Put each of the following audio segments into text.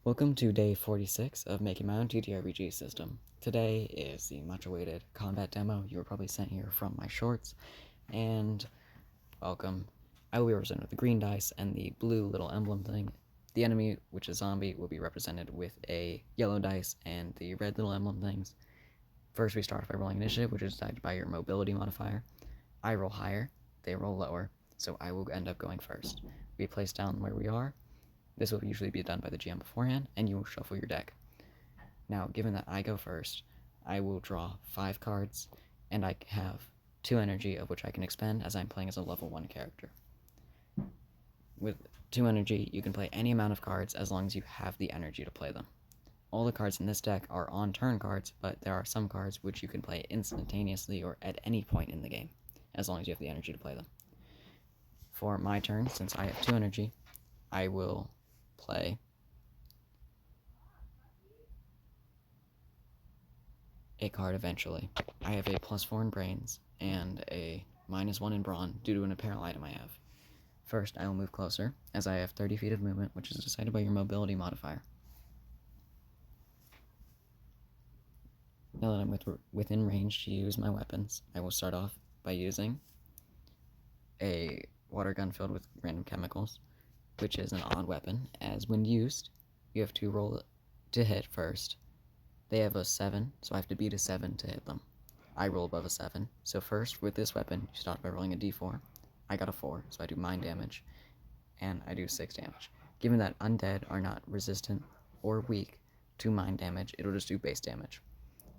Welcome to day 46 of making my own TTRPG system. Today is the much awaited combat demo. You were probably sent here from my shorts, and welcome. I will be represented with the green dice and the blue little emblem thing. The enemy, which is zombie, will be represented with a yellow dice and the red little emblem things. First, we start off by rolling initiative, which is decided by your mobility modifier. I roll higher, they roll lower, so I will end up going first. We place down where we are. This will usually be done by the GM beforehand, and you will shuffle your deck. Now, given that I go first, I will draw 5 cards, and I have 2 energy, of which I can expend as I'm playing as a level 1 character. With 2 energy, you can play any amount of cards as long as you have the energy to play them. All the cards in this deck are on-turn cards, but there are some cards which you can play instantaneously or at any point in the game, as long as you have the energy to play them. For my turn, since I have 2 energy, I will play a card eventually. I have a +4 in brains and a -1 in brawn due to an apparel item I have. First, I will move closer, as I have 30 feet of movement, which is decided by your mobility modifier. Now that I'm within range to use my weapons, I will start off by using a water gun filled with random chemicals, which is an odd weapon, as when used, you have to roll to hit first. They have a 7, so I have to beat a 7 to hit them. I roll above a 7, so first, with this weapon, you start by rolling a d4. I got a 4, so I do mind damage, and I do 6 damage. Given that undead are not resistant or weak to mind damage, it'll just do base damage.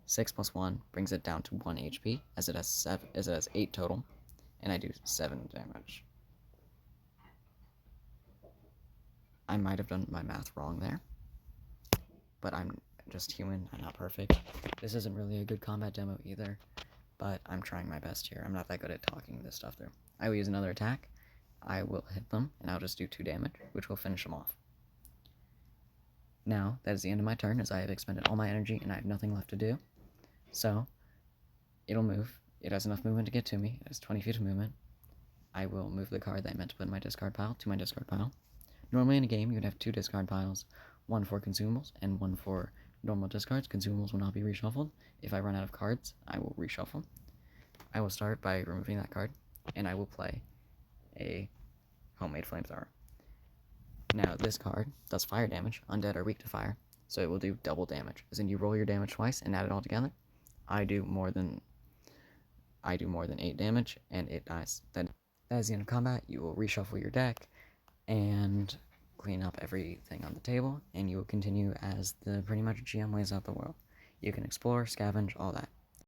6 plus 1 brings it down to 1 HP, as it has 8 total, and I do 7 damage. I might have done my math wrong there, but I'm just human, I'm not perfect. This isn't really a good combat demo either, but I'm trying my best here. I'm not that good at talking this stuff through. I will use another attack, I will hit them, and I'll just do 2 damage, which will finish them off. Now, that is the end of my turn, as I have expended all my energy and I have nothing left to do. So, it'll move. It has enough movement to get to me. It has 20 feet of movement. I will move the card that I meant to put in my discard pile to my discard pile. Normally in a game, you would have 2 discard piles, one for consumables and one for normal discards. Consumables will not be reshuffled. If I run out of cards, I will reshuffle. I will start by removing that card, and I will play a homemade flamethrower. Now, this card does fire damage. Undead are weak to fire, so it will do double damage. As in, you roll your damage twice and add it all together. I do more than 8 damage, and it dies. That is the end of combat. You will reshuffle your deck and clean up everything on the table, and you will continue as the pretty much GM lays out the world. You can explore, scavenge, all that.